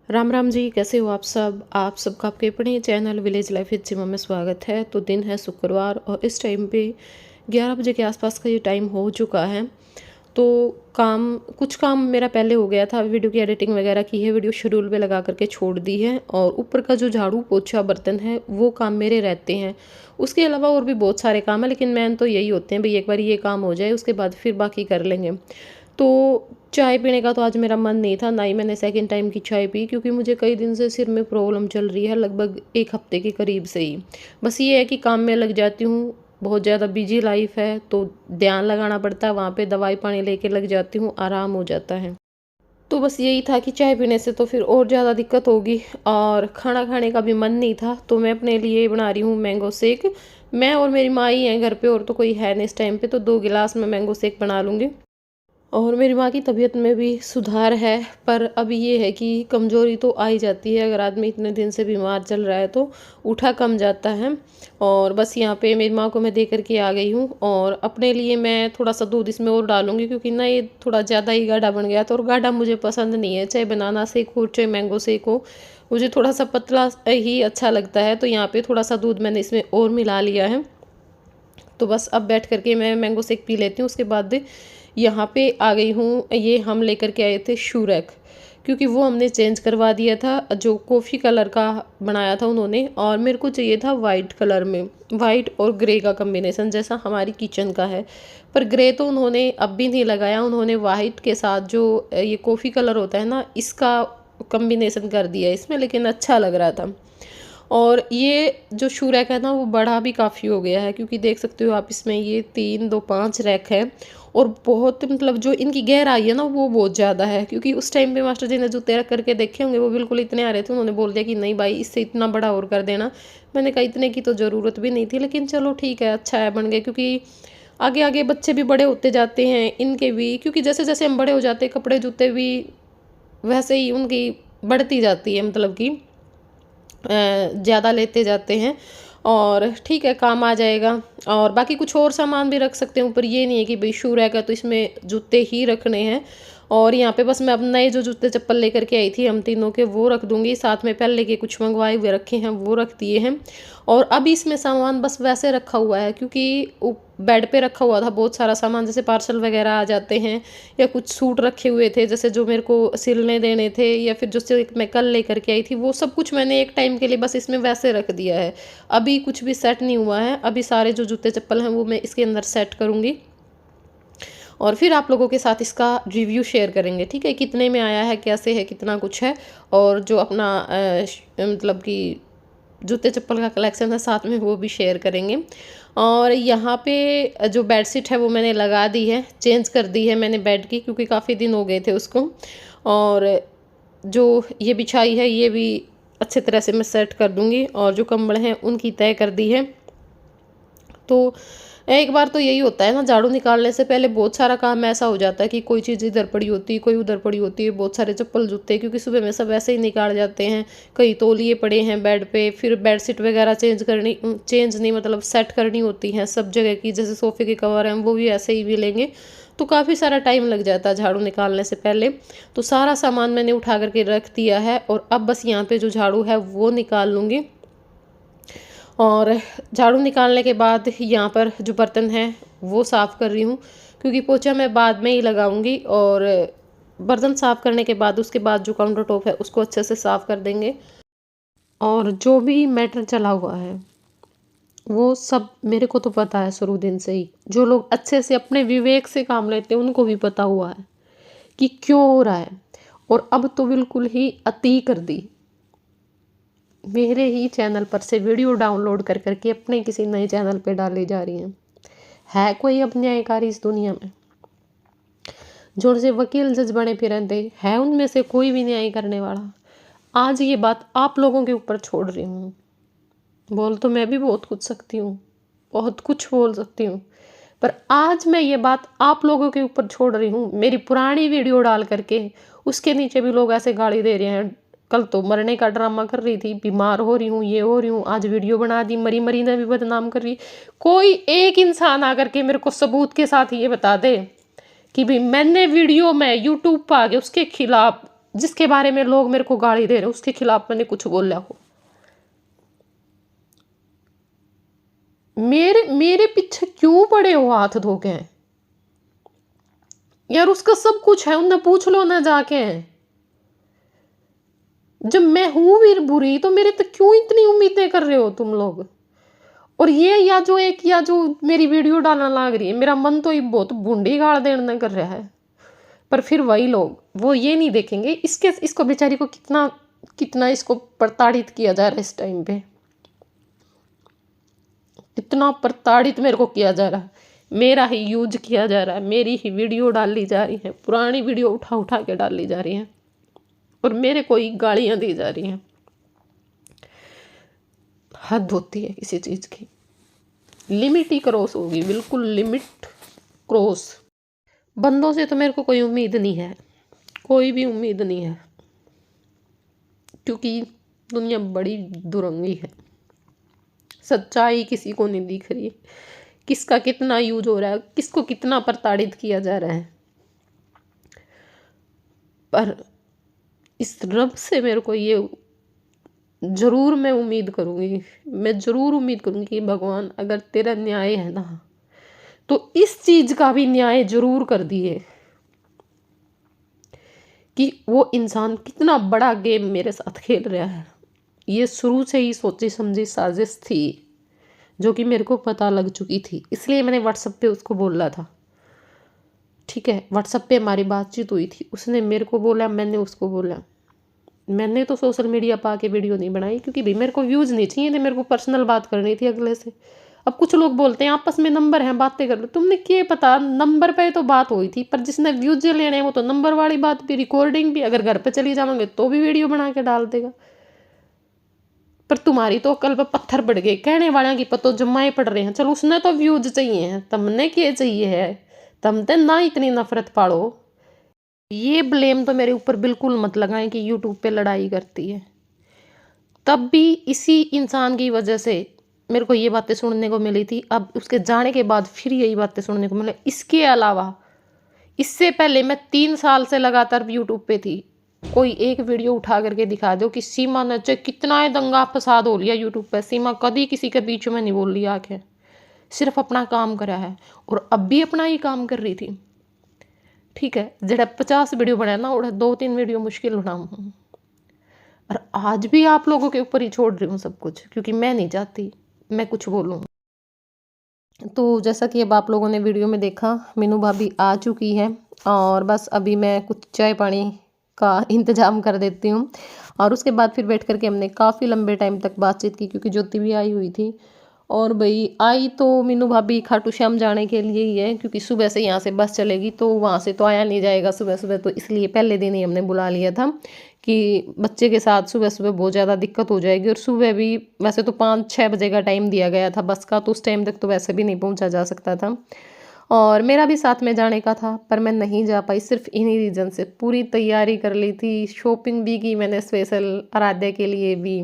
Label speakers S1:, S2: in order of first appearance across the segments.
S1: राम राम जी, कैसे हो आप सबका आपके अपने चैनल विलेज लाइफ विद जिमा में स्वागत है। तो दिन है शुक्रवार और इस टाइम पे 11 बजे के आसपास का ये टाइम हो चुका है। तो कुछ काम मेरा पहले हो गया था, वीडियो की एडिटिंग वगैरह की है, वीडियो शेड्यूल पे लगा करके छोड़ दी है और ऊपर का जो झाड़ू पोछा बर्तन है वो काम मेरे रहते हैं। उसके अलावा और भी बहुत सारे काम है, लेकिन मेन तो यही होते हैं भाई, एक बार ये काम हो जाए उसके बाद फिर बाकी कर लेंगे। तो चाय पीने का तो आज मेरा मन नहीं था, ना ही मैंने सेकंड टाइम की चाय पी, क्योंकि मुझे कई दिन से सिर में प्रॉब्लम चल रही है, लगभग एक हफ्ते के करीब से ही। बस ये है कि काम में लग जाती हूँ, बहुत ज़्यादा बिजी लाइफ है तो ध्यान लगाना पड़ता है, वहाँ पे दवाई पानी लेके लग जाती हूँ, आराम हो जाता है। तो बस यही था कि चाय पीने से तो फिर और ज़्यादा दिक्कत होगी और खाना खाने का भी मन नहीं था, तो मैं अपने लिए बना रही हूँ मैंगो शेक। मैं और मेरी माँ ही हैं घर पे, और तो कोई है नहीं इस टाइम पे, तो 2 गिलास में मैंगो शेक बना लूँगी। और मेरी माँ की तबीयत में भी सुधार है, पर अभी ये है कि कमज़ोरी तो आ ही जाती है, अगर आदमी इतने दिन से बीमार चल रहा है तो उठा कम जाता है। और बस यहाँ पे मेरी माँ को मैं दे करके आ गई हूँ, और अपने लिए मैं थोड़ा सा दूध इसमें और डालूंगी, क्योंकि ना ये थोड़ा ज़्यादा ही गाढ़ा बन गया था, और गाढ़ा मुझे पसंद नहीं है, चाहे बनाना शेक हो चाहे मैंगो शेक हो, मुझे थोड़ा सा पतला ही अच्छा लगता है। तो यहाँ पे थोड़ा सा दूध मैंने इसमें और मिला लिया है। तो बस अब बैठ करके मैं मैंगो शेक पी लेती हूँ। उसके बाद यहाँ पे आ गई हूँ, ये हम लेकर के आए थे शूरैक, क्योंकि वो हमने चेंज करवा दिया था, जो कॉफ़ी कलर का बनाया था उन्होंने, और मेरे को चाहिए था वाइट कलर में, वाइट और ग्रे का कम्बिनेशन जैसा हमारी किचन का है। पर ग्रे तो उन्होंने अब भी नहीं लगाया, उन्होंने वाइट के साथ जो ये कॉफ़ी कलर होता है ना, इसका कम्बिनेशन कर दिया इसमें, लेकिन अच्छा लग रहा था। और ये जो शू रैक है ना, वो बड़ा भी काफ़ी हो गया है, क्योंकि देख सकते हो आप इसमें ये 3 2 5 रैक है, और बहुत मतलब जो इनकी गहराई है ना वो बहुत ज़्यादा है, क्योंकि उस टाइम पे मास्टर जी ने जूते रख करके देखे होंगे, वो बिल्कुल इतने आ रहे थे, उन्होंने बोल दिया कि नहीं भाई इससे इतना बड़ा और कर देना। मैंने कहा इतने की तो ज़रूरत भी नहीं थी, लेकिन चलो ठीक है, अच्छा है बन गए, क्योंकि आगे आगे बच्चे भी बड़े होते जाते हैं, इनके भी, क्योंकि जैसे जैसे हम बड़े हो जाते हैं कपड़े जूते भी वैसे ही उनकी बढ़ती जाती है, मतलब कि ज़्यादा लेते जाते हैं, और ठीक है काम आ जाएगा। और बाकी कुछ और सामान भी रख सकते हैं ऊपर, ये नहीं है कि भाई शू रहेगा तो इसमें जूते ही रखने हैं। और यहाँ पे बस मैं अब नए जो जूते चप्पल लेकर के आई थी हम तीनों के, वो रख दूंगी, साथ में पहले के कुछ मंगवाए हुए रखे हैं वो रख दिए हैं। और अभी इसमें सामान बस वैसे रखा हुआ है, क्योंकि बेड पे रखा हुआ था बहुत सारा सामान, जैसे पार्सल वगैरह आ जाते हैं, या कुछ सूट रखे हुए थे जैसे जो मेरे को सिलने देने थे, या फिर जो सिल्क मैं कल लेकर के आई थी, वो सब कुछ मैंने एक टाइम के लिए बस इसमें वैसे रख दिया है। अभी कुछ भी सेट नहीं हुआ है, अभी सारे जो जूते चप्पल हैं वो मैं इसके अंदर सेट करूँगी, और फिर आप लोगों के साथ इसका रिव्यू शेयर करेंगे, ठीक है, कितने में आया है, कैसे है, कितना कुछ है। और जो अपना मतलब कि जूते चप्पल का कलेक्शन है साथ में, वो भी शेयर करेंगे। और यहाँ पे जो बेडशीट है वो मैंने लगा दी है, चेंज कर दी है मैंने बेड की, क्योंकि काफ़ी दिन हो गए थे उसको। और जो ये बिछाई है ये भी अच्छे तरह से मैं सेट कर दूँगी, और जो कंबल हैं उनकी तय कर दी है। तो एक बार तो यही होता है ना, झाड़ू निकालने से पहले बहुत सारा काम ऐसा हो जाता है कि कोई चीज़ इधर पड़ी होती है, कोई उधर पड़ी होती है, बहुत सारे चप्पल जूते, क्योंकि सुबह में सब ऐसे ही निकाल जाते हैं। कई तौलिए पड़े हैं बेड पे, फिर बेडशीट वगैरह चेंज नहीं मतलब सेट करनी होती हैं सब जगह की, जैसे सोफ़े के कवर हैं वो भी ऐसे ही भी लेंगे, तो काफ़ी सारा टाइम लग जाता है झाड़ू निकालने से पहले। तो सारा सामान मैंने उठा करके रख दिया है, और अब बस यहाँ पे जो झाड़ू है वो निकाल लूँगी। और झाड़ू निकालने के बाद यहाँ पर जो बर्तन हैं वो साफ़ कर रही हूँ, क्योंकि पोछा मैं बाद में ही लगाऊंगी, और बर्तन साफ़ करने के बाद उसके बाद जो काउंटर टॉप है उसको अच्छे से साफ़ कर देंगे। और जो भी मैटर चला हुआ है वो सब मेरे को तो पता है शुरू दिन से ही, जो लोग अच्छे से अपने विवेक से काम लेते हैं उनको भी पता हुआ है कि क्यों हो रहा है। और अब तो बिल्कुल ही अति कर दी, मेरे ही चैनल पर से वीडियो डाउनलोड कर करके अपने किसी नए चैनल पे डाली जा रही हैं। है कोई अब न्यायकारी इस दुनिया में? जो से वकील जज बने फिरते है, उनमें से कोई भी न्याय करने वाला? आज ये बात आप लोगों के ऊपर छोड़ रही हूँ। बोल तो मैं भी बहुत कुछ सकती हूँ, बहुत कुछ बोल सकती हूँ, पर आज मैं ये बात आप लोगों के ऊपर छोड़ रही हूँ। मेरी पुरानी वीडियो डाल करके उसके नीचे भी लोग ऐसे गाली दे रहे हैं, कल तो मरने का ड्रामा कर रही थी, बीमार हो रही हूँ, ये हो रही हूँ, आज वीडियो बना दी, मरी मरी ने भी बदनाम कर रही। कोई एक इंसान आकर के मेरे को सबूत के साथ ये बता दे कि भाई मैंने वीडियो में यूट्यूब पर आगे उसके खिलाफ जिसके बारे में लोग मेरे को गाली दे रहे उसके खिलाफ मैंने कुछ बोला हो। मेरे पीछे क्यों पड़े हो हाथ धो के? यार उसका सब कुछ है, उन्हें पूछ लो ना जाके। जब मैं हूं भी बुरी तो मेरे तक क्यों इतनी उम्मीदें कर रहे हो तुम लोग? और ये या जो मेरी वीडियो डालना लाग रही है, मेरा मन तो ये बहुत बूंदी गाड़ देने कर रहा है। पर फिर वही लोग वो ये नहीं देखेंगे इसको बेचारी को कितना कितना इसको प्रताड़ित किया जा रहा है इस टाइम पे। कितना प्रताड़ित मेरे को किया जा रहा है, मेरा ही यूज किया जा रहा है, मेरी ही वीडियो डाली जा रही है, पुरानी वीडियो उठा उठा के डाली जा रही है और मेरे को ही गालियां दी जा रही हैं। हद होती है किसी चीज़ की, लिमिट ही क्रॉस होगी, बिल्कुल लिमिट क्रॉस। बंदों से तो मेरे को कोई उम्मीद नहीं है, कोई भी उम्मीद नहीं है, क्योंकि दुनिया बड़ी दुरंगी है। सच्चाई किसी को नहीं दिख रही, किसका कितना यूज हो रहा है, किसको कितना प्रताड़ित किया जा रहा है। पर इस रब से मेरे को ये जरूर मैं उम्मीद करूंगी, मैं जरूर उम्मीद करूंगी कि भगवान अगर तेरा न्याय है ना तो इस चीज का भी न्याय जरूर कर दिए कि वो इंसान कितना बड़ा गेम मेरे साथ खेल रहा है। ये शुरू से ही सोची समझी साजिश थी जो कि मेरे को पता लग चुकी थी, इसलिए मैंने व्हाट्सएप पे उसको बोला था। ठीक है, व्हाट्सएप पे हमारी बातचीत हुई थी, उसने मेरे को बोला, मैंने उसको बोला। मैंने तो सोशल मीडिया पा के वीडियो नहीं बनाई क्योंकि भाई मेरे को व्यूज़ नहीं चाहिए थे, मेरे को पर्सनल बात करनी थी अगले से। अब कुछ लोग बोलते हैं आपस में नंबर हैं बातें कर लो, तुमने क्या पता, नंबर पे तो बात हुई थी पर जिसने व्यूज लेने हैं वो तो नंबर वाली बात भी, रिकॉर्डिंग भी, अगर घर पे चली जाओगे तो भी वीडियो बना के डाल देगा। पर तुम्हारी तो अकल पे पत्थर पड़ गए, कहने वाले की पतो जमाए पड़ रहे हैं। चलो उसने तो व्यूज चाहिए हैं, तुमने क्या चाहिए है? तुम तो ना इतनी नफरत पाड़ो। ये ब्लेम तो मेरे ऊपर बिल्कुल मत लगाएं कि यूट्यूब पे लड़ाई करती है। तब भी इसी इंसान की वजह से मेरे को ये बातें सुनने को मिली थी, अब उसके जाने के बाद फिर यही बातें सुनने को मिली। इसके अलावा इससे पहले मैं 3 साल से लगातार यूट्यूब पे थी। कोई एक वीडियो उठा करके दिखा दो कि सीमा ने चाहे कितना ही दंगा फसाद हो लिया यूट्यूब पे, सीमा कभी किसी के बीच में नहीं बोल रही आके, सिर्फ अपना काम करा है और अब भी अपना ही काम कर रही थी। ठीक है, जड़ा 50 वीडियो बनाया ना, और 2-3 वीडियो मुश्किल बनाऊँ, और आज भी आप लोगों के ऊपर ही छोड़ रही हूँ सब कुछ, क्योंकि मैं नहीं चाहती मैं कुछ बोलूँ। तो जैसा कि अब आप लोगों ने वीडियो में देखा, मीनू भाभी आ चुकी है और बस अभी मैं कुछ चाय पानी का इंतज़ाम कर देती हूँ और उसके बाद फिर बैठ करके हमने काफ़ी लंबे टाइम तक बातचीत की, क्योंकि ज्योति भी आई हुई थी। और भाई आई तो मीनू भाभी खाटू श्याम जाने के लिए ही है, क्योंकि सुबह से यहाँ से बस चलेगी तो वहाँ से तो आया नहीं जाएगा सुबह सुबह, तो इसलिए पहले दिन ही हमने बुला लिया था कि बच्चे के साथ सुबह सुबह बहुत ज़्यादा दिक्कत हो जाएगी। और सुबह भी वैसे तो 5-6 बजे का टाइम दिया गया था बस का, तो उस टाइम तक तो वैसे भी नहीं पहुँचा जा सकता था और मेरा भी साथ में जाने का था, पर मैं नहीं जा पाई सिर्फ इन्हीं रीज़न से। पूरी तैयारी कर ली थी, शॉपिंग भी की मैंने स्पेशल आराध्या के लिए भी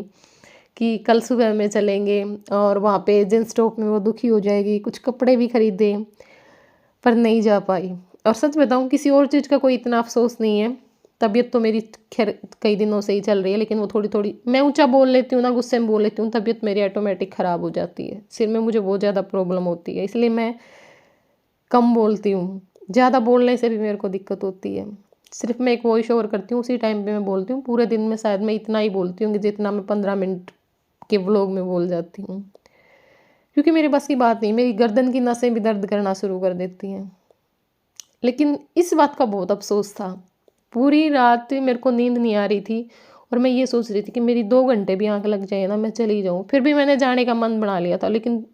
S1: कि कल सुबह में चलेंगे और वहाँ पे जींस टॉप में वो दुखी हो जाएगी, कुछ कपड़े भी खरीदे, पर नहीं जा पाई। और सच बताऊँ किसी और चीज़ का कोई इतना अफसोस नहीं है, तबीयत तो मेरी खैर कई दिनों से ही चल रही है, लेकिन वो थोड़ी थोड़ी मैं ऊंचा बोल लेती हूँ ना, गुस्से में बोल लेती हूँ, तबीयत मेरी ऑटोमेटिक ख़राब हो जाती है, सिर में मुझे बहुत ज़्यादा प्रॉब्लम होती है, इसलिए मैं कम बोलती हूँ। ज़्यादा बोलने से भी मेरे को दिक्कत होती है। सिर्फ मैं एक वॉइस ओवर करती हूँ, उसी टाइम पे मैं बोलती हूँ, पूरे दिन में शायद मैं इतना ही बोलती हूँ कि जितना मैं 15 मिनट के व्लॉग में बोल जाती हूँ, क्योंकि मेरे बस की बात नहीं, मेरी गर्दन की नसें भी दर्द करना शुरू कर देती हैं। लेकिन इस बात का बहुत अफसोस था, पूरी रात मेरे को नींद नहीं आ रही थी और मैं ये सोच रही थी कि मेरी 2 घंटे भी आँख लग जाए ना, मैं चली जाऊँ। फिर भी मैंने जाने का मन बना लिया था, लेकिन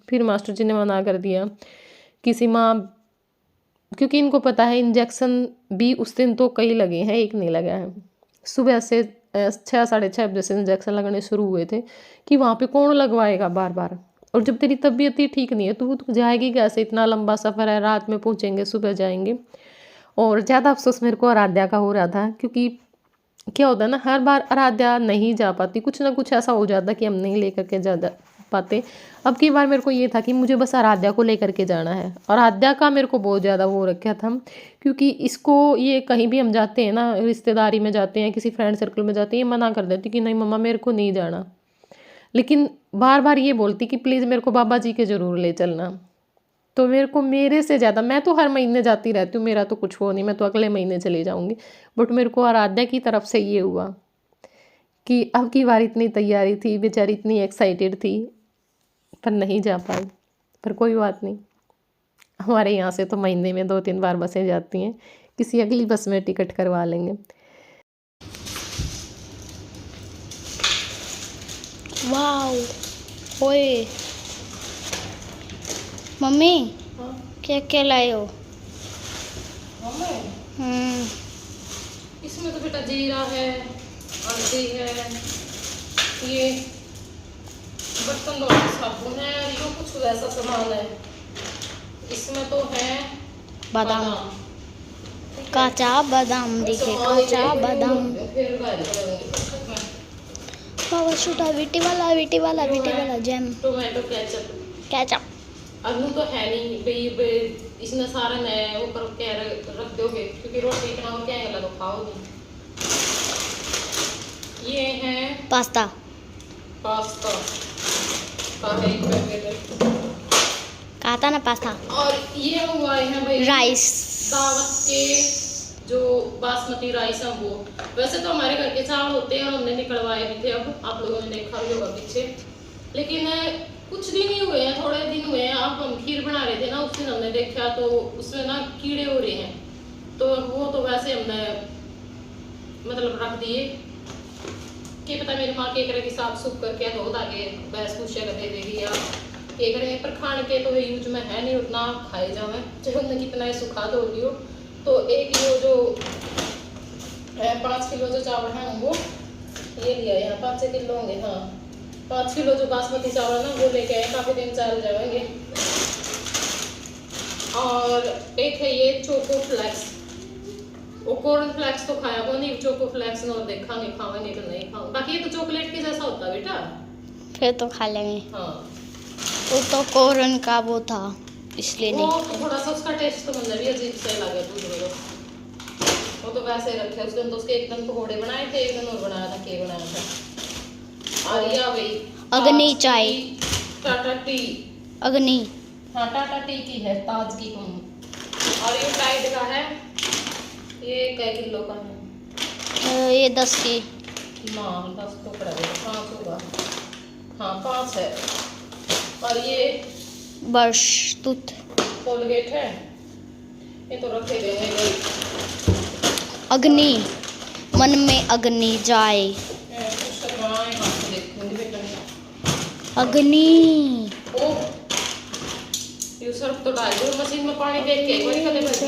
S1: फिर मास्टर जी ने मना कर दिया कि सीमा, क्योंकि इनको पता है इंजेक्शन भी उस दिन तो कई लगे हैं, एक नहीं लगा है। सुबह से 6 साढ़े 6 बजे से इंजेक्शन लगने शुरू हुए थे कि वहाँ पे कौन लगवाएगा बार बार, और जब तेरी तबीयत ही ठीक नहीं है तो तू जाएगी कैसे, इतना लंबा सफ़र है, रात में पहुँचेंगे सुबह जाएंगे। और ज़्यादा अफसोस मेरे को आराध्या का हो रहा था, क्योंकि क्या होता है ना, हर बार आराध्या नहीं जा पाती, कुछ ना कुछ ऐसा हो जाता कि हम नहीं लेकर के ज़्यादा पाते। अब की बार मेरे को ये था कि मुझे बस आराध्या को लेकर के जाना है, और आराध्या का मेरे को बहुत ज़्यादा वो रखा था, क्योंकि इसको ये कहीं भी हम जाते हैं ना, रिश्तेदारी में जाते हैं, किसी फ्रेंड सर्कल में जाते हैं, ये मना कर देती कि नहीं मम्मा मेरे को नहीं जाना, लेकिन बार बार ये बोलती कि प्लीज़ मेरे को बाबा जी के ज़रूर ले चलना। तो मेरे को, मेरे से ज़्यादा, मैं तो हर महीने जाती रहती हूँ, मेरा तो कुछ हो नहीं, मैं तो अगले महीने चली जाऊँगी, बट मेरे को आराध्या की तरफ से ये हुआ कि अब की बार इतनी तैयारी थी, बेचारी इतनी एक्साइटेड थी, पर नहीं जा पाई। पर कोई बात नहीं, हमारे यहाँ से तो महीने में 2-3 बार बसें जाती हैं, किसी अगली बस में टिकट करवा लेंगे।
S2: वाओ, ओए मम्मी क्या क्या लाए हो?
S1: इसमें तो बेटा जीरा है, हल्दी है, ये बर्तन धोने का साबुन है, ये कुछ वैसा सामान है। इसमें तो है
S2: बादाम, काचा बादाम दिखे, काचा बादाम। बाबा छोटा वीटी वाला जैम,
S1: टोमेटो केचप,
S2: केचप।
S1: अभी तो है नहीं भाई, इसमें सारा मैं वो कर के रख दोगे, क्योंकि रोटी इतना क्या है, तो खाओगे। ये है
S2: पास्ता
S1: का है एक पैकेट,
S2: कहा था ना पास्ता।
S1: और ये मंगवाए हैं भाई
S2: राइस,
S1: दावत के जो बासमती राइस है वो। वैसे तो हमारे घर के चावल होते हैं, हमने निकलवाए भी थे, अब आप लोगों ने देखा भी होगा पीछे, लेकिन कुछ दिन ही हुए हैं, थोड़े दिन हुए हैं। अब हम खीर बना रहे थे ना, उस दिन हमने देखा तो उसमें ना कीड़े हो रहे हैं, तो वो तो वैसे हमने मतलब रख दिए कि पता मेरी माँ के करेगी साफ सुख करके धो धागे भैंस पूछे कर दे देगी या के करेंगे, पर खाने के तो यूज में है नहीं उतना, खाए जावे चाहे उन्हें कितना ही सुखा धो लियो। तो 1 किलो जो 5 किलो जो चावल है वो ये लिया है, यहाँ 5 किलो होंगे, हाँ 5 किलो जो बासमती चावल ना वो लेके आए, काफ़ी दिन चल जाएंगे। और एक है ये चोको फ्लैक्स, वो कॉर्न फ्लैक्स तो खाया वो नहीं, चोको फ्लैक्स और देखा नहीं, खावेंगे तो नहीं खाओ, बाकी ये तो चॉकलेट के जैसा होता है बेटा,
S2: फिर तो खा लेंगे।
S1: हाँ
S2: वो तो कॉर्न का वो था इसलिए
S1: वो
S2: नहीं।
S1: थोड़ा सा उसका टेस्ट तो मतलब भी अजीब सा लगा दूध, वो तो वैसे रखे उस दिन, तो उसके एक दिन पकौड़े बनाए थे, एक दिन और बनाया था, केक बनाया था। और या भाई
S2: अग्नि चाय,
S1: टाटा टी,
S2: अग्नि,
S1: हाँ टाटा टी की है, ताज की कौन। और ये टाइड का है, ये कै किलो का है?
S2: ये 10 की
S1: ना 10 तो पड़ा है, 5 होगा, हाँ 5 है। और ये
S2: ब्रश टूथ,
S1: कोलगेट है, ये तो रखे देंगे भाई।
S2: अग्नि, मन में अग्नि जाए, अग्नि।
S1: ओ ये सर्फ तो डाल दो मशीन में, पानी देख के एक बार कदे भर दी